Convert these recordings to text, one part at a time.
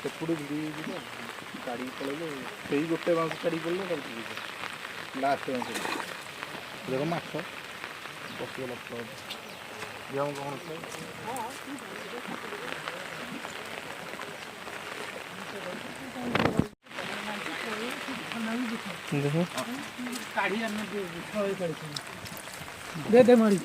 ସେପଟୁ ଭିଡ଼ି ହେଇଯିବ କାଢ଼ିକି ପଳେଇଲେ ସେଇ ଗୋଟେ ବାଉଁଶ କାଢ଼ିକି ପଳେଇଲେ ତାକୁ ଯିବ ଲାଷ୍ଟ ବାଉଁଶ ଦେଖ ମାଛ ପଶିଗଲା ଯିବା କ'ଣ देखो दे दे मारी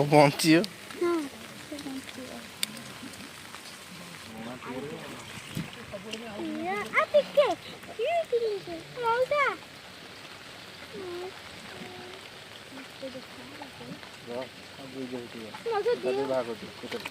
पहुँचियो भाग